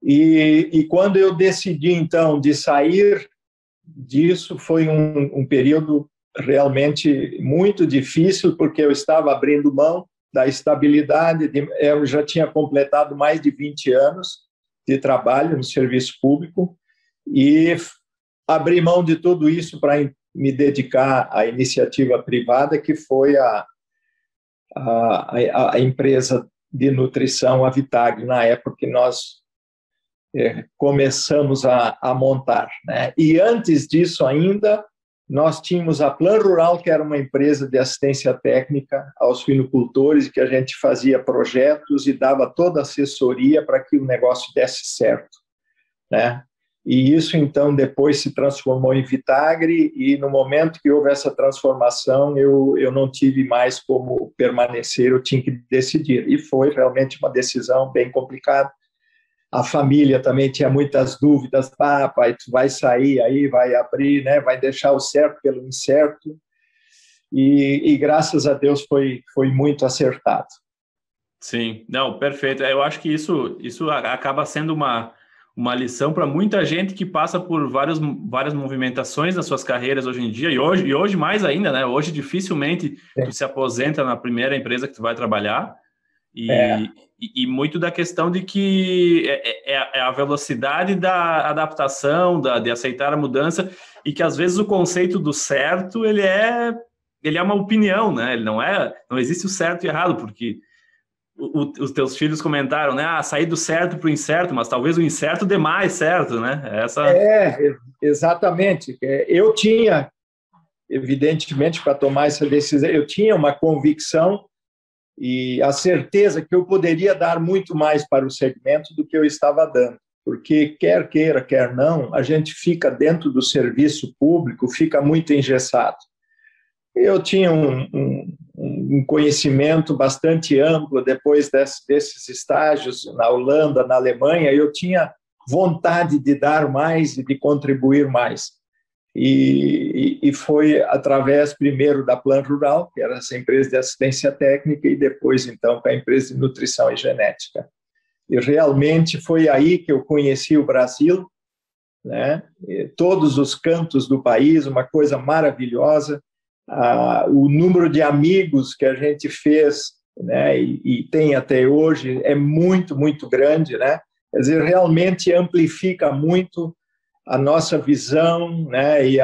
E quando eu decidi, então, de sair disso, foi um período realmente muito difícil, porque eu estava abrindo mão da estabilidade, eu já tinha completado mais de 20 anos de trabalho no serviço público e abri mão de tudo isso para me dedicar à iniciativa privada, que foi a empresa de nutrição, a Vitagri, na época que nós começamos a montar, né? E antes disso ainda, nós tínhamos a Plan Rural, que era uma empresa de assistência técnica aos suinocultores, que a gente fazia projetos e dava toda a assessoria para que o negócio desse certo, né? E isso, então, depois se transformou em Vitagri, e no momento que houve essa transformação, eu não tive mais como permanecer, eu tinha que decidir. E foi realmente uma decisão bem complicada. A família também tinha muitas dúvidas, pai, tu vai sair aí, vai abrir, né? Vai deixar o certo pelo incerto. E graças a Deus foi muito acertado. Sim, não, perfeito. Eu acho que isso acaba sendo uma lição para muita gente que passa por várias movimentações nas suas carreiras hoje em dia, e hoje mais ainda, né? Hoje dificilmente tu se aposenta na primeira empresa que tu vai trabalhar, e muito da questão de que é a velocidade da adaptação, de aceitar a mudança, e que às vezes o conceito do certo, ele é uma opinião, né? Ele não existe o certo e errado, porque os teus filhos comentaram, né? Sair do certo para o incerto, mas talvez o incerto dê mais certo, né? Exatamente. Eu tinha, evidentemente, para tomar essa decisão, eu tinha uma convicção e a certeza que eu poderia dar muito mais para o segmento do que eu estava dando, porque quer queira, quer não, a gente fica dentro do serviço público, fica muito engessado. Eu tinha um conhecimento bastante amplo depois desses estágios na Holanda, na Alemanha, eu tinha vontade de dar mais e de contribuir mais. E foi através, primeiro, da Plan Rural, que era essa empresa de assistência técnica, e depois, então, para a empresa de nutrição e genética. E realmente foi aí que eu conheci o Brasil, né? Todos os cantos do país, uma coisa maravilhosa. O número de amigos que a gente fez, né, e tem até hoje é muito, muito grande, né? Quer dizer, realmente amplifica muito a nossa visão, né, e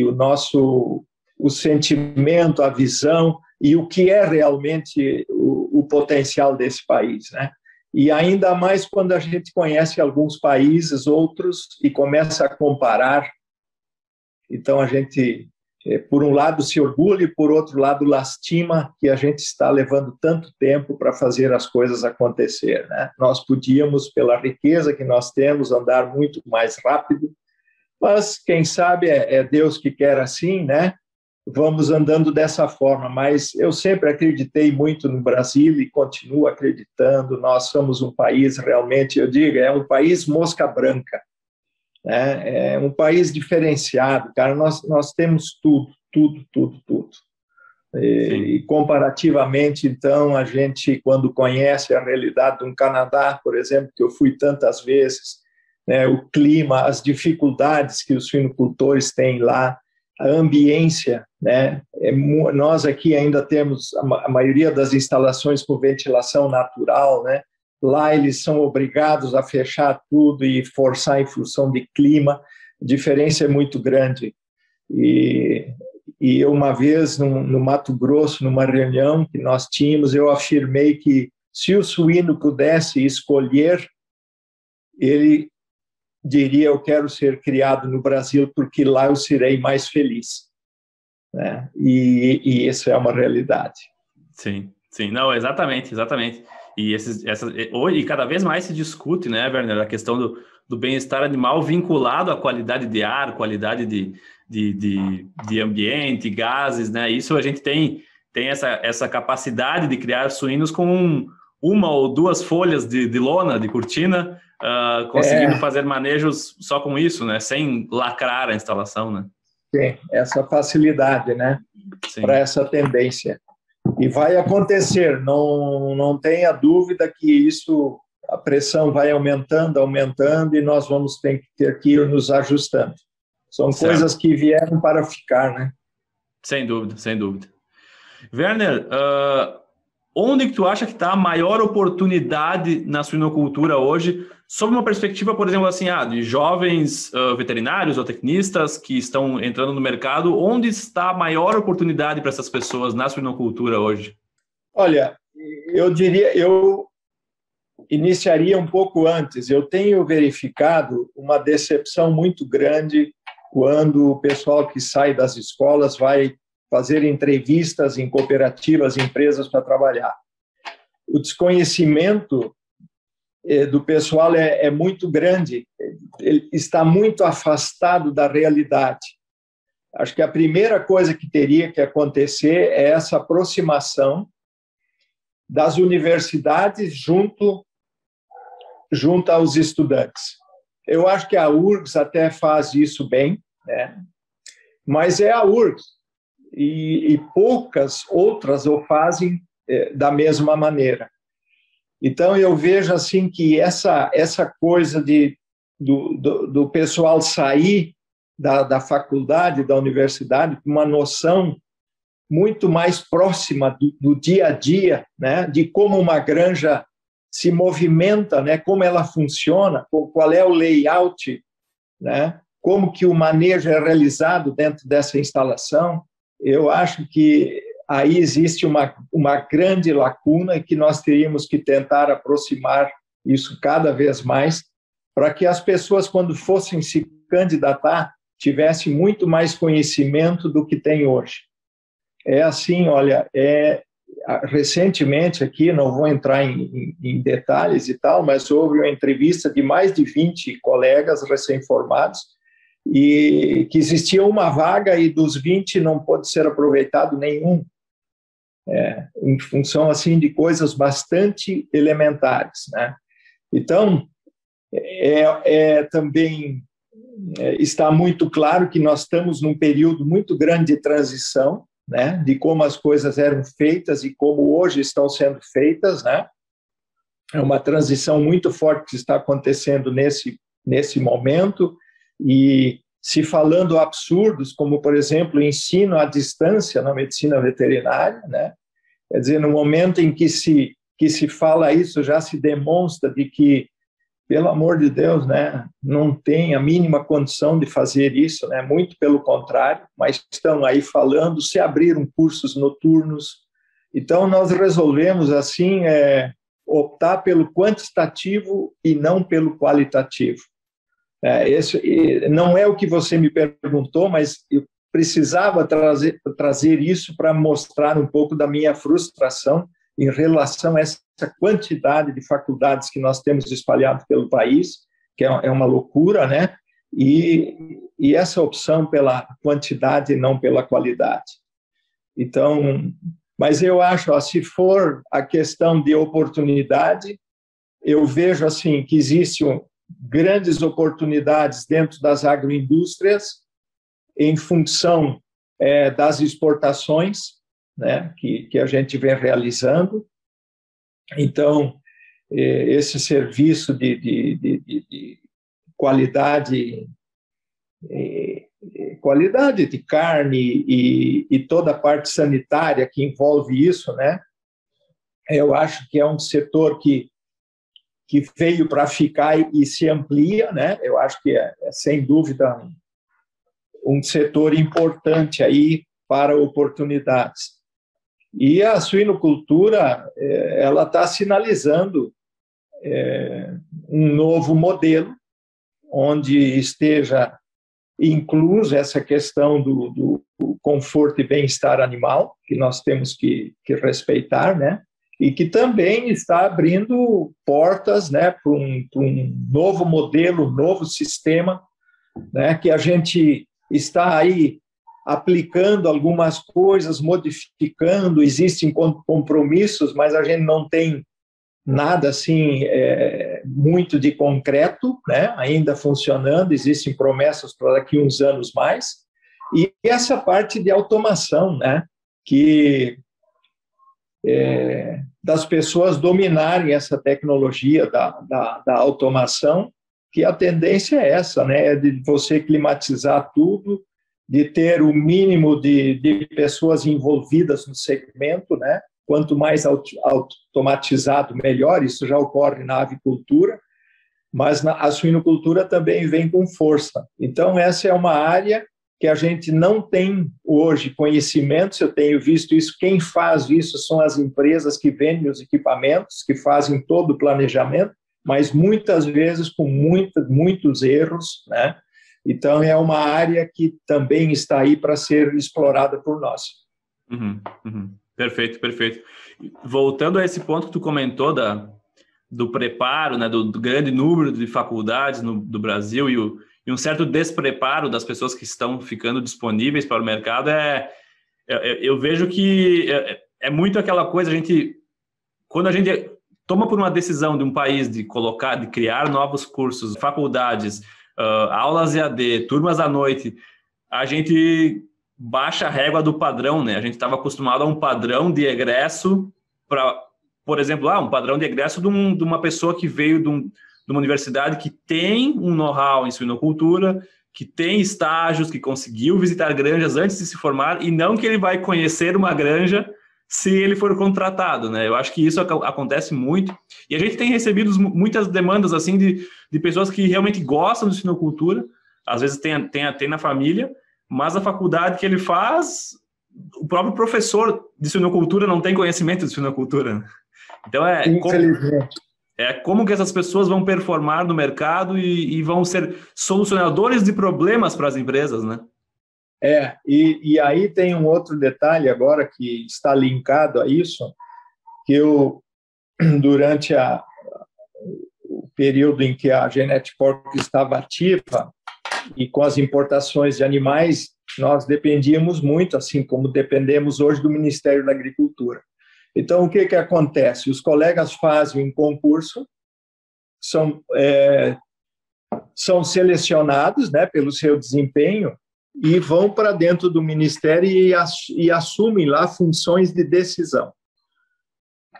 o sentimento, a visão e o que é realmente o potencial desse país, né? E ainda mais quando a gente conhece alguns países, outros, e começa a comparar. Então a gente, por um lado, se orgulha e por outro lado lastima que a gente está levando tanto tempo para fazer as coisas acontecer, né? Nós podíamos, pela riqueza que nós temos, andar muito mais rápido, mas quem sabe é Deus que quer assim, né? Vamos andando dessa forma, mas eu sempre acreditei muito no Brasil e continuo acreditando. Nós somos um país realmente, eu digo, é um país mosca branca, né? É um país diferenciado, cara. Nós temos tudo. E comparativamente, então, a gente, quando conhece a realidade de um Canadá, por exemplo, que eu fui tantas vezes, né, o clima, as dificuldades que os suinocultores têm lá, a ambiência, né? Nós aqui ainda temos a maioria das instalações com ventilação natural, né? Lá eles são obrigados a fechar tudo e forçar em função de clima. A diferença é muito grande. E eu, uma vez, no Mato Grosso, numa reunião que nós tínhamos, eu afirmei que se o suíno pudesse escolher, ele diria: eu quero ser criado no Brasil porque lá eu serei mais feliz, né? E isso é uma realidade. Sim, não, exatamente. E cada vez mais se discute, né, Werner, a questão do bem-estar animal vinculado à qualidade de ar, qualidade de ambiente, gases, né? Isso a gente tem essa capacidade de criar suínos com uma ou duas folhas de lona, de cortina, conseguindo fazer manejos só com isso, né? Sem lacrar a instalação, né? Sim, essa facilidade, né? Para essa tendência. E vai acontecer, não tenha dúvida que isso, a pressão vai aumentando, e nós vamos ter que ir nos ajustando. São coisas que vieram para ficar, né? Sem dúvida. Werner, onde que tu acha que está a maior oportunidade na suinocultura hoje, sob uma perspectiva, por exemplo, assim, de jovens veterinários ou tecnistas que estão entrando no mercado? Onde está a maior oportunidade para essas pessoas na suinocultura hoje? Olha, eu iniciaria um pouco antes. Eu tenho verificado uma decepção muito grande quando o pessoal que sai das escolas vai fazer entrevistas em cooperativas, empresas para trabalhar. O desconhecimento do pessoal é muito grande, ele está muito afastado da realidade. Acho que a primeira coisa que teria que acontecer é essa aproximação das universidades junto aos estudantes. Eu acho que a URGS até faz isso bem, né? Mas é a URGS, e poucas outras o fazem da mesma maneira. Então, eu vejo assim que essa coisa do pessoal sair da faculdade, da universidade, com uma noção muito mais próxima do dia a dia, né? De como uma granja se movimenta, né? Como ela funciona, qual é o layout, né? Como que o manejo é realizado dentro dessa instalação. Eu acho que aí existe uma grande lacuna e que nós teríamos que tentar aproximar isso cada vez mais, para que as pessoas, quando fossem se candidatar, tivessem muito mais conhecimento do que tem hoje. É assim, olha, recentemente aqui, não vou entrar em detalhes e tal, mas houve uma entrevista de mais de 20 colegas recém-formados e que existia uma vaga e dos 20 não pôde ser aproveitado nenhum, em função assim de coisas bastante elementares, né? Então, também está muito claro que nós estamos num período muito grande de transição, né, de como as coisas eram feitas e como hoje estão sendo feitas, né? É uma transição muito forte que está acontecendo nesse momento, e se falando absurdos, como, por exemplo, o ensino à distância na medicina veterinária, né? Quer dizer, no momento em que se fala isso, já se demonstra de que, pelo amor de Deus, né, não tem a mínima condição de fazer isso, né, muito pelo contrário, mas estão aí falando, se abriram cursos noturnos. Então, nós resolvemos, assim, optar pelo quantitativo e não pelo qualitativo. Esse não é o que você me perguntou, mas eu precisava trazer isso para mostrar um pouco da minha frustração em relação a essa quantidade de faculdades que nós temos espalhado pelo país, que é uma loucura, né? E essa opção pela quantidade e não pela qualidade. Então, mas eu acho, se for a questão de oportunidade, eu vejo assim que existem grandes oportunidades dentro das agroindústrias em função das exportações, né, que a gente vem realizando. Então, esse serviço de qualidade de carne e toda a parte sanitária que envolve isso, né, eu acho que é um setor que veio para ficar e se amplia, né? Eu acho que sem dúvida um setor importante aí para oportunidades. E a suinocultura, ela está sinalizando um novo modelo, onde esteja incluso essa questão do conforto e bem-estar animal, que nós temos que respeitar, né? E que também está abrindo portas, né, para um novo modelo, um novo sistema, né, que a gente está aí aplicando algumas coisas, modificando, existem compromissos, mas a gente não tem nada assim muito de concreto, né, ainda funcionando, existem promessas para daqui a uns anos mais, e essa parte de automação, né, que das pessoas dominarem essa tecnologia da automação, que a tendência é essa, né, de você climatizar tudo, de ter o mínimo de pessoas envolvidas no segmento, né? Quanto mais automatizado, melhor. Isso já ocorre na avicultura, mas a suinocultura também vem com força. Então, essa é uma área que a gente não tem hoje conhecimentos. Eu tenho visto isso, quem faz isso são as empresas que vendem os equipamentos, que fazem todo o planejamento, mas muitas vezes com muitos erros, né? Então, é uma área que também está aí para ser explorada por nós. Perfeito, perfeito. Voltando a esse ponto que tu comentou do preparo, né, do grande número de faculdades do Brasil e um certo despreparo das pessoas que estão ficando disponíveis para o mercado, eu vejo que é muito aquela coisa, quando a gente toma por uma decisão de um país de criar novos cursos, faculdades, aulas EAD, turmas à noite, a gente baixa a régua do padrão, né? A gente estava acostumado a um padrão de egresso por exemplo, um padrão de egresso de uma pessoa que veio de uma universidade que tem um know-how em suinocultura, que tem estágios, que conseguiu visitar granjas antes de se formar, e não que ele vai conhecer uma granja se ele for contratado, né? Eu acho que isso acontece muito, e a gente tem recebido muitas demandas assim de pessoas que realmente gostam de suinocultura, às vezes tem na família, mas a faculdade que ele faz, o próprio professor de suinocultura não tem conhecimento de suinocultura, né? Então como que essas pessoas vão performar no mercado e vão ser solucionadores de problemas para as empresas, né? E aí tem um outro detalhe agora que está linkado a isso, que eu, durante o período em que a Genetic Pork estava ativa e com as importações de animais, nós dependíamos muito, assim como dependemos hoje do Ministério da Agricultura. Então, o que acontece? Os colegas fazem um concurso, são selecionados, né, pelo seu desempenho e vão para dentro do Ministério e assumem lá funções de decisão.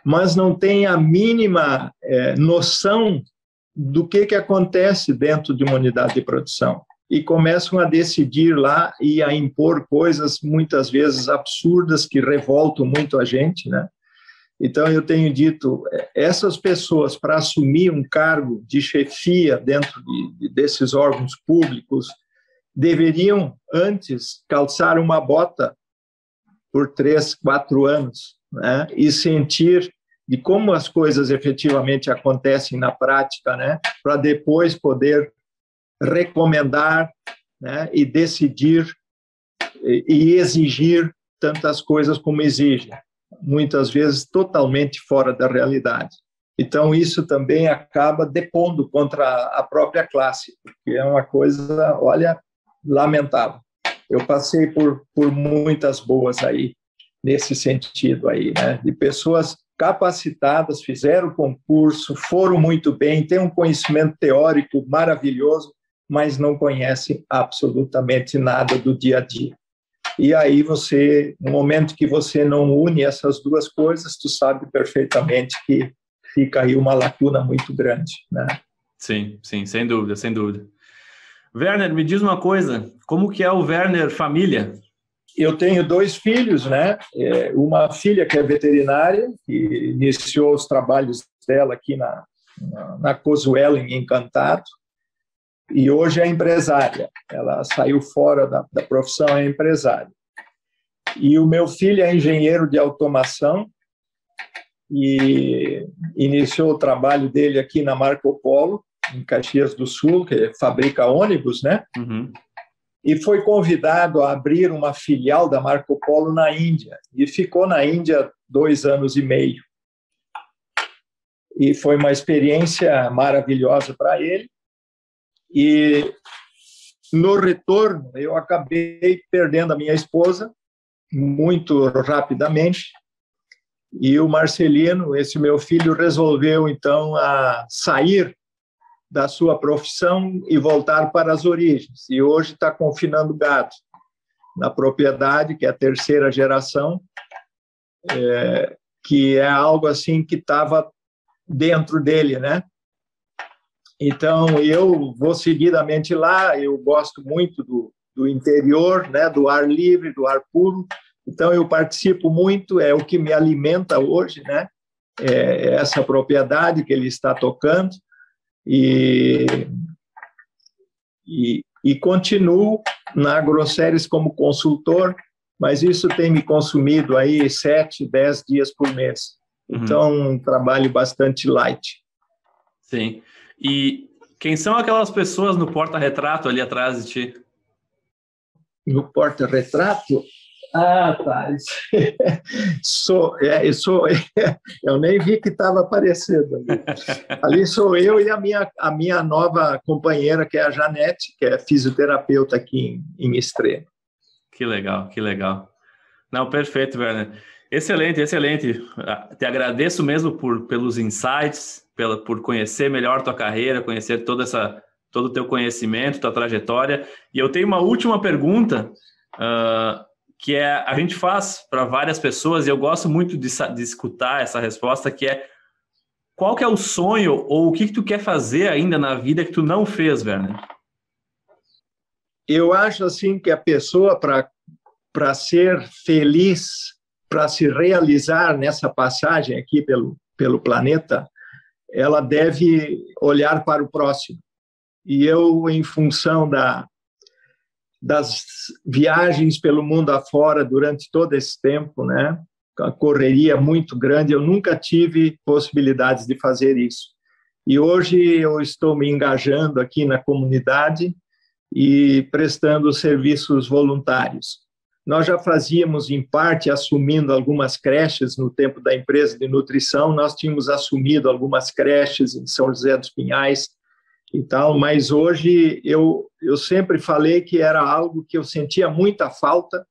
Mas não têm a mínima noção do que acontece dentro de uma unidade de produção. E começam a decidir lá e a impor coisas muitas vezes absurdas que revoltam muito a gente, né? Então, eu tenho dito, essas pessoas, para assumir um cargo de chefia dentro desses órgãos públicos, deveriam, antes, calçar uma bota por 3, 4 anos, né? E sentir de como as coisas efetivamente acontecem na prática, né? Para depois poder recomendar, né? E decidir e exigir tantas coisas como exigem, muitas vezes totalmente fora da realidade. Então, isso também acaba depondo contra a própria classe, porque é uma coisa, olha, lamentável. Eu passei por muitas boas aí, nesse sentido aí, né? De pessoas capacitadas, fizeram o concurso, foram muito bem, têm um conhecimento teórico maravilhoso, mas não conhecem absolutamente nada do dia a dia. E aí você, no momento que você não une essas duas coisas, tu sabe perfeitamente que fica aí uma lacuna muito grande, né? Sim, sim, sem dúvida, sem dúvida. Werner, me diz uma coisa, como que é o Werner família? Eu tenho 2 filhos, né? Uma filha que é veterinária, que iniciou os trabalhos dela aqui na Cosuelo, em Encantado, e hoje é empresária. Ela saiu fora da profissão, é empresária. E o meu filho é engenheiro de automação e iniciou o trabalho dele aqui na Marco Polo, em Caxias do Sul, que fabrica ônibus, né? Uhum. E foi convidado a abrir uma filial da Marco Polo na Índia. E ficou na Índia 2 anos e meio. E foi uma experiência maravilhosa para ele. E no retorno, eu acabei perdendo a minha esposa muito rapidamente. E o Marcelino, esse meu filho, resolveu, então, a sair da sua profissão e voltar para as origens. E hoje está confinando gado na propriedade, que é a 3ª geração, que é algo assim que estava dentro dele, né? Então, eu vou seguidamente lá, eu gosto muito do interior, né? Do ar livre, do ar puro. Então, eu participo muito, é o que me alimenta hoje, né? Essa propriedade que ele está tocando. E continuo na AgroSéries como consultor, mas isso tem me consumido aí 7, 10 dias por mês. Então, um trabalho bastante light. Sim. E quem são aquelas pessoas no porta-retrato ali atrás de ti? No porta-retrato? Ah, tá. Eu nem vi que estava aparecendo ali. Ali sou eu e a minha nova companheira, que é a Janete, que é fisioterapeuta aqui em Extrema. Que legal, que legal. Não, perfeito, Werner. Excelente, excelente. Te agradeço mesmo pelos insights, por conhecer melhor tua carreira, conhecer todo o teu conhecimento, tua trajetória. E eu tenho uma última pergunta, que a gente faz para várias pessoas, e eu gosto muito de escutar essa resposta, que é: qual que é o sonho ou o que tu quer fazer ainda na vida que tu não fez, Werner? Eu acho assim que a pessoa, para ser feliz, para se realizar nessa passagem aqui pelo planeta, ela deve olhar para o próximo. E eu, em função das viagens pelo mundo afora durante todo esse tempo, né, a correria muito grande, eu nunca tive possibilidades de fazer isso. E hoje eu estou me engajando aqui na comunidade e prestando serviços voluntários. Nós já fazíamos, em parte, assumindo algumas creches no tempo da empresa de nutrição, nós tínhamos assumido algumas creches em São José dos Pinhais e tal, mas hoje eu sempre falei que era algo que eu sentia muita falta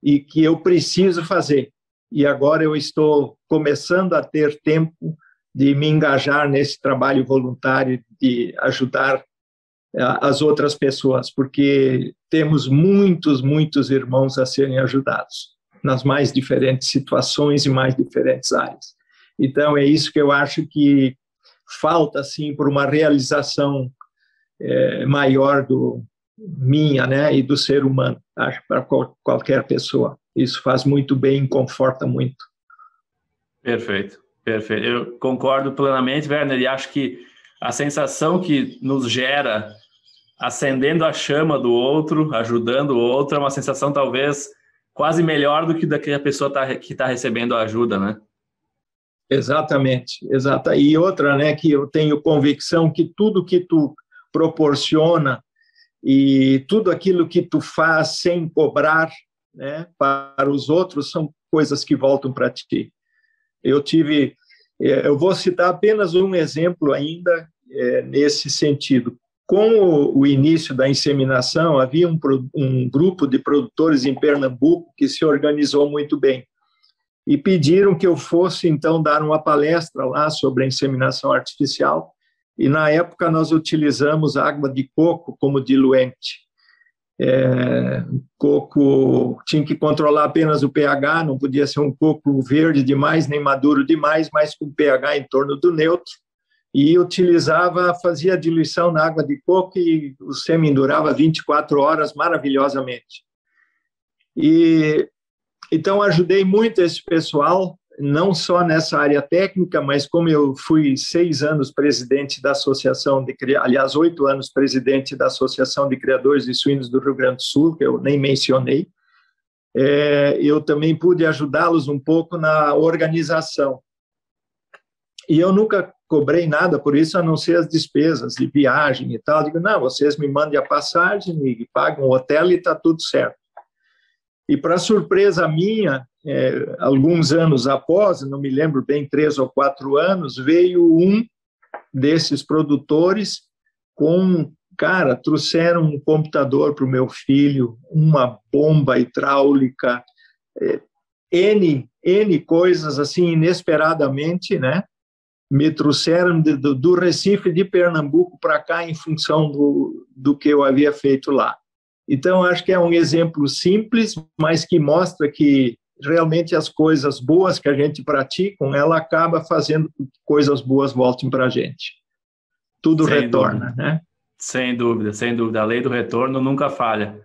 e que eu preciso fazer. E agora eu estou começando a ter tempo de me engajar nesse trabalho voluntário, de ajudar as outras pessoas, porque temos muitos irmãos a serem ajudados nas mais diferentes situações e mais diferentes áreas. Então, é isso que eu acho que falta, assim, por uma realização maior minha, né, e do ser humano, acho, para qualquer pessoa. Isso faz muito bem e conforta muito. Perfeito, perfeito. Eu concordo plenamente, Werner, e acho que a sensação que nos gera acendendo a chama do outro, ajudando o outro, é uma sensação talvez quase melhor do que da que a pessoa que está recebendo a ajuda, né? Exatamente, exata. E outra, né, que eu tenho convicção que tudo que tu proporciona e tudo aquilo que tu faz sem cobrar, né, para os outros são coisas que voltam para ti. Eu vou citar apenas um exemplo ainda nesse sentido. Com o início da inseminação, havia um grupo de produtores em Pernambuco que se organizou muito bem e pediram que eu fosse, então, dar uma palestra lá sobre a inseminação artificial, e, na época, nós utilizamos água de coco como diluente. Coco tinha que controlar apenas o pH, não podia ser um coco verde demais, nem maduro demais, mas com pH em torno do neutro, e fazia a diluição na água de coco e o sêmen durava 24 horas maravilhosamente. Então, ajudei muito esse pessoal, não só nessa área técnica, mas como eu fui 6 anos presidente da Associação aliás, 8 anos presidente da Associação de Criadores de Suínos do Rio Grande do Sul, que eu nem mencionei, eu também pude ajudá-los um pouco na organização. E eu nunca cobrei nada por isso, a não ser as despesas de viagem e tal. Eu digo, não, vocês me mandem a passagem, me pagam o hotel e está tudo certo. E, para surpresa minha, alguns anos após, não me lembro bem, 3 ou 4 anos, veio um desses produtores trouxeram um computador para o meu filho, uma bomba hidráulica, N coisas assim, inesperadamente, né? Me trouxeram do Recife, de Pernambuco, para cá em função do que eu havia feito lá. Então, acho que é um exemplo simples, mas que mostra que realmente as coisas boas que a gente pratica, ela acaba fazendo que coisas boas voltem para a gente. Tudo retorna, né? Sem dúvida, sem dúvida. A lei do retorno nunca falha.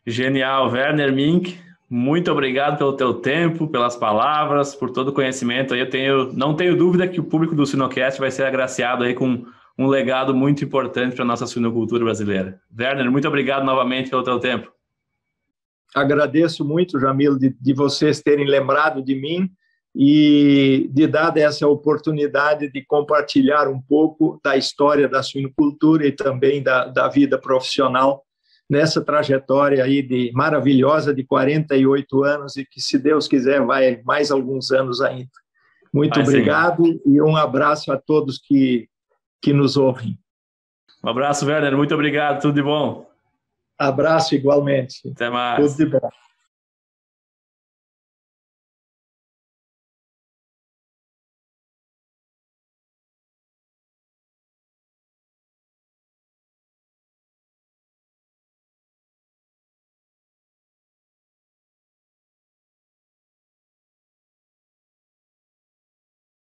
Genial, Werner Mink. Muito obrigado pelo teu tempo, pelas palavras, por todo o conhecimento. Não tenho dúvida que o público do Suinocast vai ser agraciado aí com um legado muito importante para a nossa suinocultura brasileira. Werner, muito obrigado novamente pelo teu tempo. Agradeço muito, Jamil, de vocês terem lembrado de mim e de dar essa oportunidade de compartilhar um pouco da história da suinocultura e também da vida profissional nessa trajetória aí maravilhosa de 48 anos e que, se Deus quiser, vai mais alguns anos ainda. Muito obrigado e um abraço a todos que nos ouvem. Um abraço, Werner. Muito obrigado. Tudo de bom. Abraço igualmente. Até mais. Tudo de bom.